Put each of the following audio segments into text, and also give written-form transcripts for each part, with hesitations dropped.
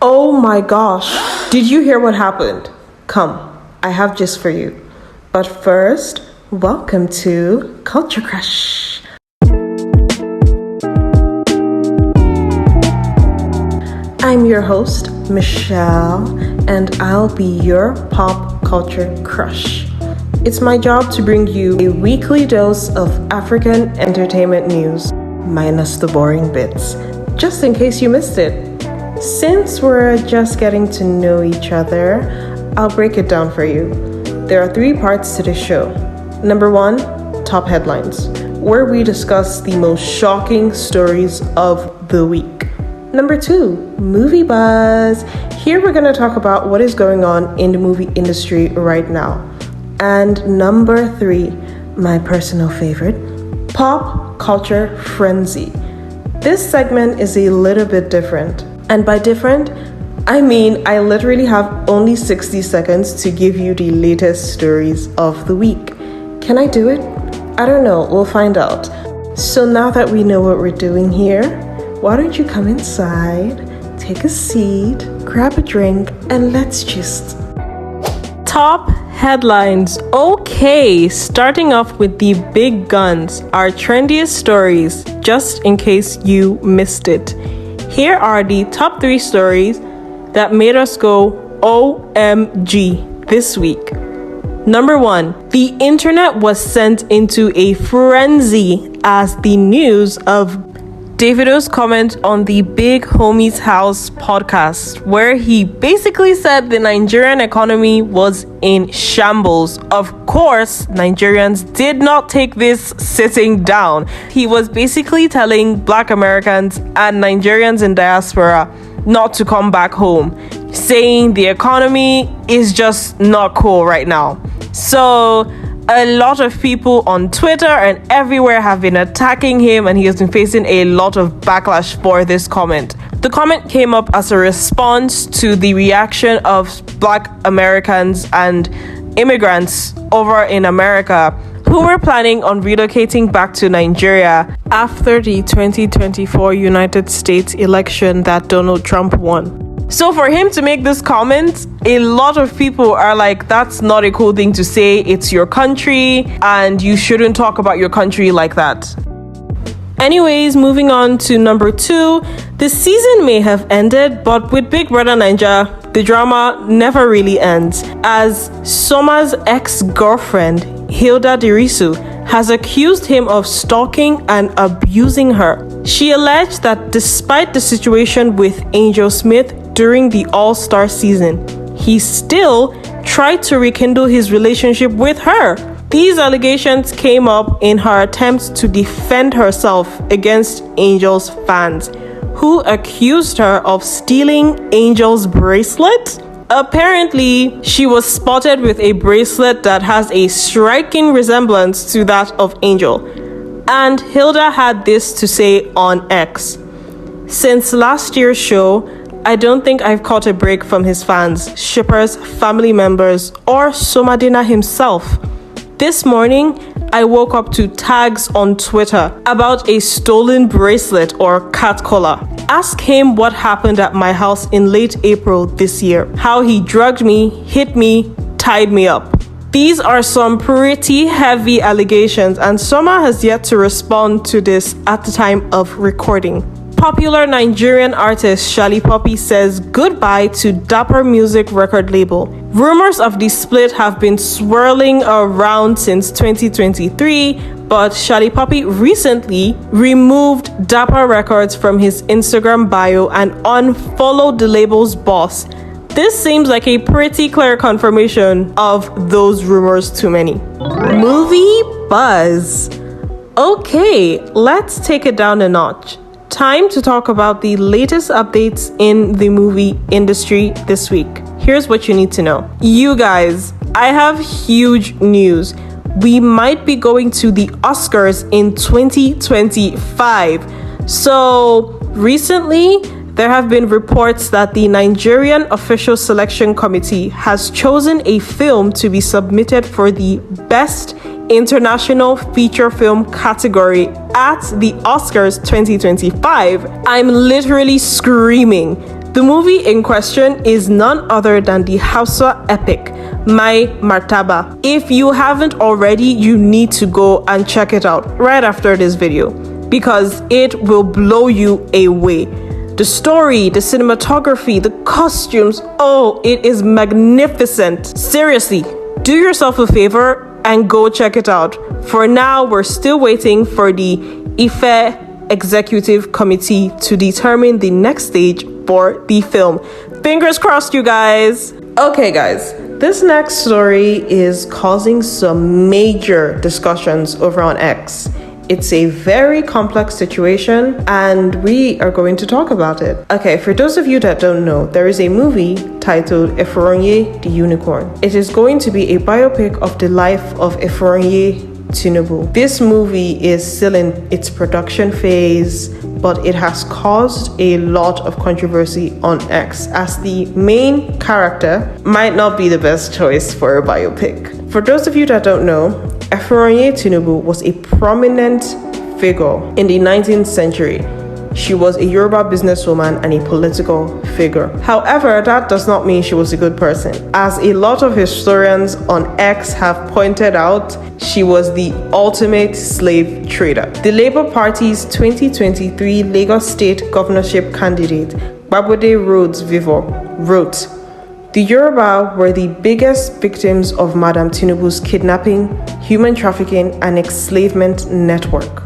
Oh my gosh, did you hear what happened? Come, I have gist for you. But first, welcome to Culture Crush. I'm your host, Michelle, and I'll be your pop culture crush. It's my job to bring you a weekly dose of African entertainment news, minus the boring bits, just in case you missed it. Since we're just getting to know each other, I'll break it down for you. There are 3 parts to the show. Number 1, top headlines, where we discuss the most shocking stories of the week. Number 2, movie buzz. Here we're going to talk about what is going on in the movie industry right now. And number 3, my personal favorite, pop culture frenzy. This segment is a little bit different. And by different, I mean I literally have only 60 seconds to give you the latest stories of the week. Can I do it? I don't know, we'll find out. So now that we know what we're doing here, why don't you come inside, take a seat, grab a drink, and let's just... Top headlines. Okay, starting off with the big guns, our trendiest stories, just in case you missed it. Here are the top 3 stories that made us go OMG this week. Number 1, the internet was sent into a frenzy as the news of Davido's comment on the Big Homie's House podcast, where he basically said the Nigerian economy was in shambles. Of course, Nigerians did not take this sitting down. He was basically telling Black Americans and Nigerians in diaspora not to come back home, saying the economy is just not cool right now. So a lot of people on Twitter and everywhere have been attacking him, and he has been facing a lot of backlash for this comment. The comment came up as a response to the reaction of Black Americans and immigrants over in America who were planning on relocating back to Nigeria after the 2024 United States election that Donald Trump won. So for him to make this comment, a lot of people are like, that's not a cool thing to say. It's your country and you shouldn't talk about your country like that. Anyways, moving on to number 2, the season may have ended, but with Big Brother Naija, the drama never really ends, as Soma's ex-girlfriend, Hilda Dirisu, has accused him of stalking and abusing her. She alleged that despite the situation with Angel Smith during the All-Star season, he still tried to rekindle his relationship with her. These allegations came up in her attempts to defend herself against Angel's fans, who accused her of stealing Angel's bracelet. Apparently, she was spotted with a bracelet that has a striking resemblance to that of Angel. And Hilda had this to say on X. Since last year's show, I don't think I've caught a break from his fans, shippers, family members, or Somadina himself. This morning, I woke up to tags on Twitter about a stolen bracelet or cat collar. Ask him what happened at my house in late April this year. How he drugged me, hit me, tied me up. These are some pretty heavy allegations, and Soma has yet to respond to this at the time of recording. Popular Nigerian artist Shali Poppy says goodbye to Dapper Music record label. Rumors of the split have been swirling around since 2023, but Shali Poppy recently removed Dapper Records from his Instagram bio and unfollowed the label's boss. This seems like a pretty clear confirmation of those rumors to many. Movie buzz. Okay, let's take it down a notch. Time to talk about the latest updates in the movie industry this week. Here's what you need to know. You guys, I have huge news. We might be going to the Oscars in 2025. So recently, there have been reports that the Nigerian Official Selection Committee has chosen a film to be submitted for the Best International Feature Film category at the Oscars 2025. I'm literally screaming. The movie in question is none other than the Hausa epic, My Martaba. If you haven't already, you need to go and check it out right after this video because it will blow you away. The story, the cinematography, the costumes, oh, it is magnificent. Seriously, do yourself a favor and go check it out. For now, we're still waiting for the Ife Executive Committee to determine the next stage for the film. Fingers crossed, you guys. Okay, guys, this next story is causing some major discussions over on X. It's a very complex situation and we are going to talk about it. Okay, for those of you that don't know, there is a movie titled Efuronye the Unicorn. It is going to be a biopic of the life of Efuronye Tinubu. This movie is still in its production phase, but it has caused a lot of controversy on X as the main character might not be the best choice for a biopic. For those of you that don't know, Efuronye Tinubu was a prominent figure in the 19th century. She was a Yoruba businesswoman and a political figure. However, that does not mean she was a good person. As a lot of historians on X have pointed out, she was the ultimate slave trader. The Labour Party's 2023 Lagos State governorship candidate, Babode Rhodes Vivo, wrote, "The Yoruba were the biggest victims of Madam Tinubu's kidnapping, human trafficking, and enslavement network.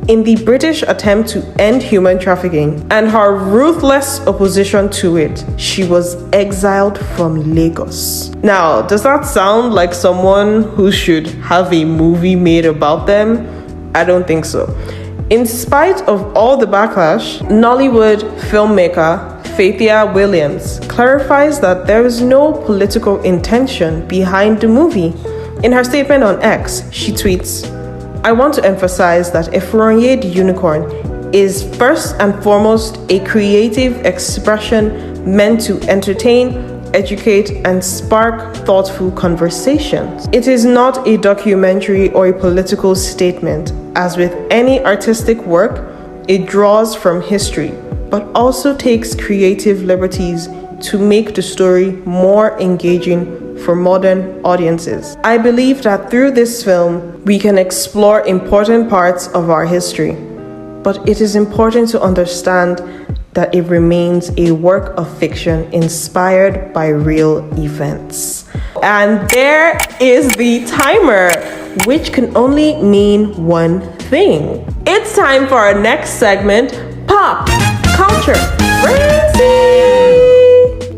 In the British attempt to end human trafficking and her ruthless opposition to it, she was exiled from Lagos." Now, does that sound like someone who should have a movie made about them? I don't think so. In spite of all the backlash, Nollywood filmmaker Faithia Williams clarifies that there is no political intention behind the movie. In her statement on X, she tweets, "I want to emphasize that Efuronye the Unicorn is first and foremost a creative expression meant to entertain, educate, and spark thoughtful conversations. It is not a documentary or a political statement. As with any artistic work, it draws from history, but also takes creative liberties to make the story more engaging for modern audiences. I believe that through this film, we can explore important parts of our history, but it is important to understand that it remains a work of fiction inspired by real events." And there is the timer, which can only mean one thing. It's time for our next segment, Pop Culture Frenzy!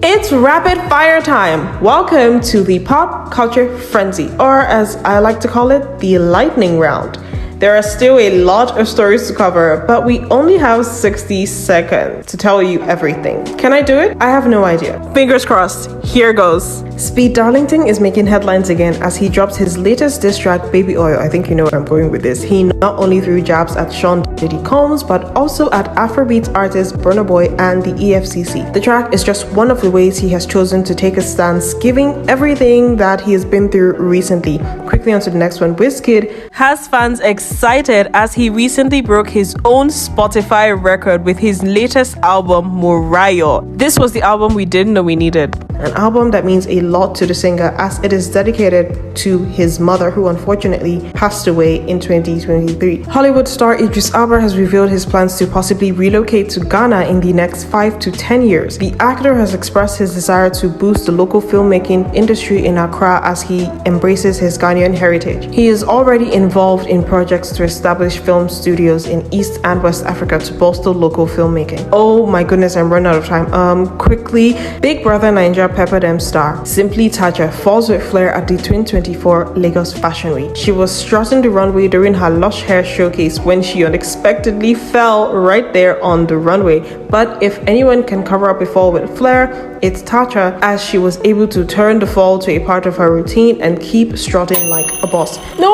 It's rapid fire time. Welcome to the Pop Culture Frenzy, or as I like to call it, the lightning round. There are still a lot of stories to cover, but we only have 60 seconds to tell you everything. Can I do it? I have no idea. Fingers crossed. Here goes. Speed Darlington is making headlines again as he drops his latest diss track, Baby Oil. I think you know where I'm going with this. He not only threw jabs at Sean Diddy Combs, but also at Afrobeats artist Burna Boy and the EFCC. The track is just one of the ways he has chosen to take a stance, giving everything that he has been through recently. Quickly on to the next one. Wizkid has fans excited as he recently broke his own Spotify record with his latest album, Murayo. This was the album we didn't know we needed. An album that means a lot to the singer as it is dedicated to his mother, who unfortunately passed away in 2023. Hollywood star Idris Elba has revealed his plans to possibly relocate to Ghana in the next 5 to 10 years. The actor has expressed his desire to boost the local filmmaking industry in Accra as he embraces his Ghanaian heritage. He is already involved in projects to establish film studios in East and West Africa to bolster local filmmaking. Oh my goodness, I'm running out of time. Quickly, Big Brother Nigeria Pepper Dem star Simply Taja falls with flair at the 2024 Lagos Fashion Week. She was strutting the runway during her lush hair showcase when she unexpectedly fell right there on the runway. But if anyone can cover up a fall with flair, it's Taja, as she was able to turn the fall to a part of her routine and keep strutting like a boss. No,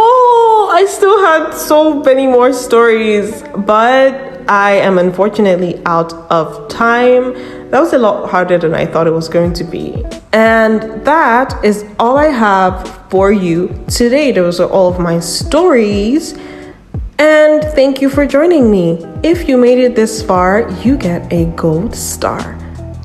I still had so many more stories, but I am unfortunately out of time. That was a lot harder than I thought it was going to be. And that is all I have for you today. Those are all of my stories. And thank you for joining me. If you made it this far, you get a gold star.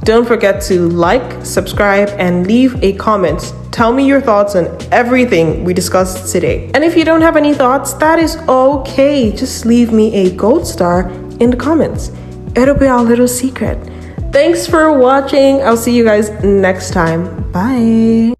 Don't forget to like, subscribe, and leave a comment. Tell me your thoughts on everything we discussed today. And if you don't have any thoughts, that is okay. Just leave me a gold star in the comments. It'll be our little secret. Thanks for watching. I'll see you guys next time. Bye.